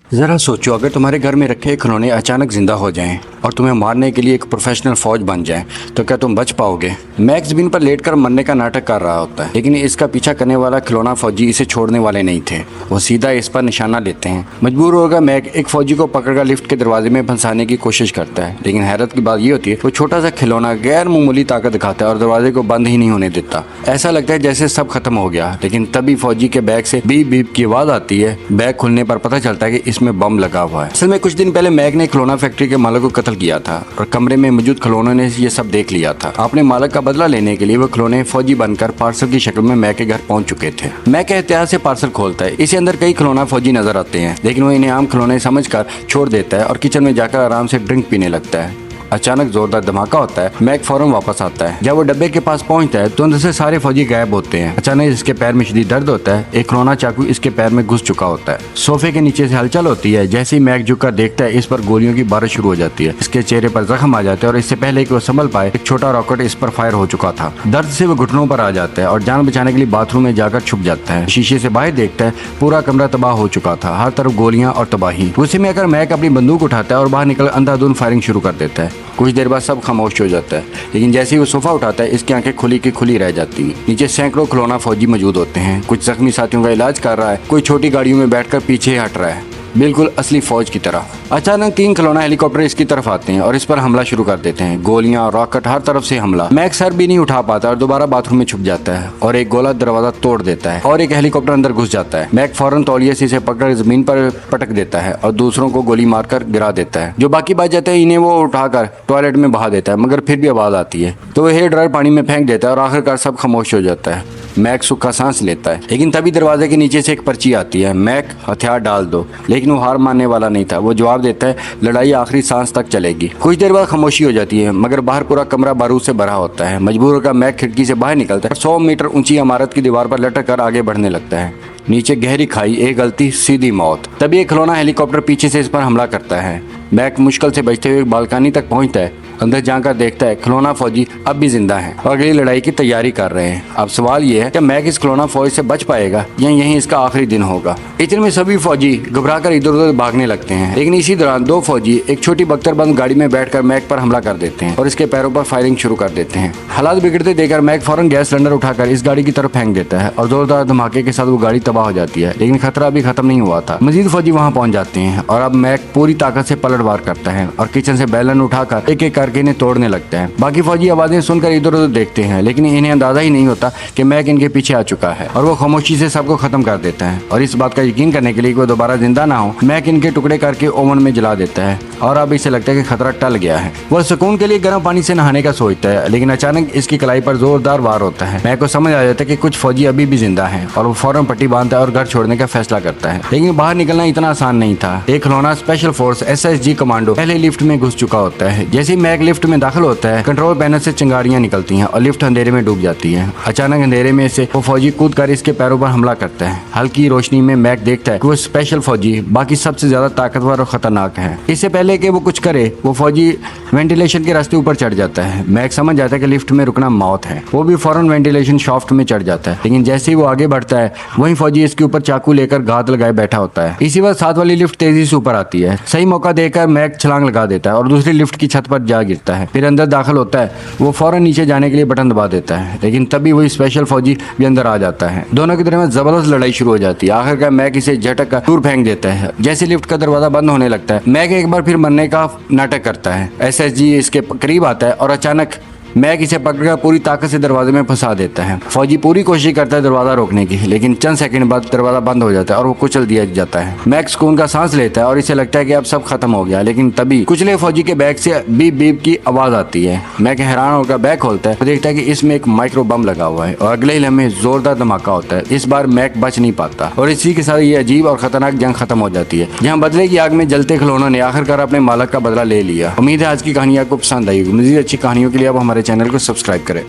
ज़रा सोचो, अगर तुम्हारे घर में रखे खिलौने अचानक जिंदा हो जाएं और तुम्हें मारने के लिए एक प्रोफेशनल फौज बन जाए तो क्या तुम बच पाओगे। मैक्स जमीन पर लेटकर मरने का नाटक कर रहा होता है, लेकिन इसका पीछा करने वाला खिलौना फौजी इसे छोड़ने वाले नहीं थे। वो सीधा इस पर निशाना लेते हैं। मजबूर होकर मैक एक फौजी को पकड़कर लिफ्ट के दरवाजे में फंसाने की कोशिश करता है, लेकिन हैरत की बात ये होती है वो छोटा सा खिलौना गैर मामूली ताकत दिखाता है और दरवाजे को बंद ही नहीं होने देता। ऐसा लगता है जैसे सब खत्म हो गया, लेकिन तभी फौजी के बैग से बीप बीप की आवाज आती है। बैग खुलने पर पता चलता है कि इसमें बम लगा हुआ है। असल में कुछ दिन पहले मैक ने खिलौना फैक्ट्री के मालिक को कत्ल किया था और कमरे में मौजूद खिलौनों ने ये सब देख लिया था। अपने मालिक का बदला लेने के लिए वो खिलौने फौजी बनकर पार्सल की शक्ल में मैक के घर पहुंच चुके थे। मैक एहतियात से पार्सल खोलता है। इसे अंदर कई खिलौना फौजी नजर आते हैं, लेकिन वो इन्हें आम खिलौने समझकर छोड़ देता है और किचन में जाकर आराम से ड्रिंक पीने लगता है। अचानक जोरदार धमाका होता है। मैक फौरन वापस आता है। जब वो डब्बे के पास पहुंचता है तो अंदर से सारे फौजी गायब होते हैं। अचानक इसके पैर में शदीद दर्द होता है। एक खिलौना चाकू इसके पैर में घुस चुका होता है। सोफे के नीचे से हलचल होती है। जैसे ही मैक झुककर देखता है, इस पर गोलियों की बारिश शुरू हो जाती है। इसके चेहरे पर जख्म आ जाते हैं और इससे पहले कि वो संभल पाए एक छोटा रॉकेट इस पर फायर हो चुका था। दर्द से वो घुटनों पर आ जाता है और जान बचाने के लिए बाथरूम में जाकर छुप जाता है। शीशे से बाहर देखता है, पूरा कमरा तबाह हो चुका था। हर तरफ गोलियां और तबाही। गुस्से में आकर मैक अपनी बंदूक उठाता है और बाहर निकल अंधाधुंध फायरिंग शुरू कर देता है। कुछ देर बाद सब खामोश हो जाता है, लेकिन जैसे ही वो सोफा उठाता है इसकी आंखें खुली की खुली रह जाती हैं। नीचे सैकड़ों खिलौना फौजी मौजूद होते हैं। कुछ जख्मी साथियों का इलाज कर रहा है, कोई छोटी गाड़ियों में बैठकर पीछे हट रहा है, बिल्कुल असली फौज की तरह। अचानक 3 खिलौना हेलीकॉप्टर इसकी तरफ आते हैं और इस पर हमला शुरू कर देते हैं। गोलियां, रॉकेट, हर तरफ से हमला। मैक सर भी नहीं उठा पाता और दोबारा बाथरूम में छुप जाता है और एक गोला दरवाजा तोड़ देता है और एक हेलीकॉप्टर अंदर घुस जाता है। मैक फौरन तौलिए से इसे पकड़ जमीन पर पटक देता है और दूसरों को गोली मारकर गिरा देता है। जो बाकी बच जाते हैं इन्हें वो उठाकर टॉयलेट में बहा देता है, मगर फिर भी आवाज आती है तो वो हेयर ड्रायर पानी में फेंक देता है और आखिरकार सब खामोश हो जाता है। मैक सूखा सांस लेता है, लेकिन तभी दरवाजे के नीचे से एक पर्ची आती है। मैक, हथियार डाल दो। लेकिन वो हार मानने वाला नहीं था। वो जवाब देता है, लड़ाई आखिरी सांस तक चलेगी। कुछ देर बाद खामोशी हो जाती है, मगर बाहर पूरा कमरा बारूद से भरा होता है। मजबूर होकर मैक खिड़की से बाहर निकलता है। 100 मीटर ऊंची इमारत की दीवार पर लटक कर आगे बढ़ने लगता है। नीचे गहरी खाई, एक गलती सीधी मौत। तभी एक खिलौना हेलीकॉप्टर पीछे से इस पर हमला करता है। मैक मुश्किल से बचते हुए बालकनी तक पहुंचता है। अंदर जाकर देखता है खिलौना फौजी अब भी जिंदा हैं और अगली लड़ाई की तैयारी कर रहे हैं। अब सवाल ये है कि मैक इस खिलौना फौज से बच पाएगा या यहीं इसका आखिरी दिन होगा। इतने में सभी फौजी घबराकर इधर उधर भागने लगते हैं, लेकिन इसी दौरान 2 फौजी एक छोटी बख्तरबंद गाड़ी में बैठकर मैक पर हमला कर देते हैं और इसके पैरों पर फायरिंग शुरू कर देते हैं। हालात बिगड़ते देखकर मैक फौरन गैस सिलेंडर उठाकर इस गाड़ी की तरफ फेंक देता है और जोरदार धमाके के साथ वो गाड़ी तबाह हो जाती है। लेकिन खतरा अभी खत्म नहीं हुआ था। मजीद फौजी वहाँ पहुंच जाते हैं और अब मैक पूरी ताकत से पलटवार करता है और किचन से बैलन उठाकर एक एक करके इन्हें तोड़ने लगता है। बाकी फौजी आवाजें सुनकर इधर उधर देखते हैं, लेकिन इन्हें अंदाजा ही नहीं होता कि मैक इनके पीछे आ चुका है और वो खामोशी से सबको खत्म कर देता है। और इस बात का यकीन करने के लिए कि वो दोबारा जिंदा ना हो, मैक इनके टुकड़े करके ओवन में जला देता है और अब इसे लगता है कि खतरा टल गया है। वह सुकून के लिए गर्म पानी से नहाने का सोचता है, लेकिन अचानक इसकी कलाई पर जोरदार वार होता है। मैक को समझ आ जाता है कि कुछ फौजी अभी भी जिंदा हैं और वो फौरन पट्टी बांधता है और घर छोड़ने का फैसला करता है। लेकिन बाहर निकलना इतना आसान नहीं था। एक खिलौना स्पेशल फोर्स SSG कमांडो पहले लिफ्ट में घुस चुका होता है। जैसे ही मैक लिफ्ट में दाखिल होता है, कंट्रोल पैनल से चिंगारियां निकलती हैं और लिफ्ट अंधेरे में डूब जाती है। अचानक अंधेरे में से वो फौजी कूद कर इसके पैरों पर हमला करता है। हल्की रोशनी में मैक देखता है कि वो स्पेशल फौजी बाकी सबसे ज्यादा ताकतवर और खतरनाक है। इससे पहले कि वो कुछ करे, वो फौजी वेंटिलेशन के रास्ते ऊपर चढ़ जाता है। मैक समझ जाता है कि लिफ्ट में रुकना मौत है। वो भी फौरन वेंटिलेशन शाफ्ट में चढ़ जाता है, लेकिन जैसे ही वो आगे बढ़ता है वही फौजी इसके ऊपर चाकू लेकर घात लगाए बैठा होता है। इसी वक्त साथ वाली लिफ्ट तेजी से ऊपर आती है। सही मौका देखकर मैक छलांग लगा देता है और दूसरी लिफ्ट की छत पर जा गिरता है। फिर अंदर दाखिल होता है। वो फौरन नीचे जाने के लिए बटन दबा देता है, लेकिन तभी वही स्पेशल फौजी भी अंदर आ जाता है। दोनों की दरमियान जबरदस्त लड़ाई शुरू हो जाती है। आखिरकार मैक इसे झटक कर दूर फेंक देता है। जैसे लिफ्ट का दरवाजा बंद होने लगता है, मैक एक बार फिर मरने का नाटक करता है। SSG इसके करीब आता है और अचानक मैक इसे पकड़कर पूरी ताकत से दरवाजे में फंसा देता है। फौजी पूरी कोशिश करता है दरवाजा रोकने की, लेकिन चंद सेकंड बाद दरवाजा बंद हो जाता है और वो कुचल दिया जाता है। मैक सुकून का सांस लेता है और इसे लगता है कि अब सब खत्म हो गया, लेकिन तभी कुचले फौजी के बैग से बीप बीप की आवाज आती है। मैक हैरान होकर बैग खोलता है और देखता है कि इसमें एक माइक्रो बम लगा हुआ है और अगले ही लम्हे जोरदार धमाका होता है। इस बार मैक बच नहीं पाता और इसी के साथ ये अजीब और खतरनाक जंग खत्म हो जाती है, जहाँ बदले की आग में जलते खिलौनों ने आखिरकार अपने मालिक का बदला ले लिया। उम्मीद है आज की कहानी आपको पसंद आई होगी। मजीद अच्छी कहानियों के लिए आप हमारे चैनल को सब्सक्राइब करें।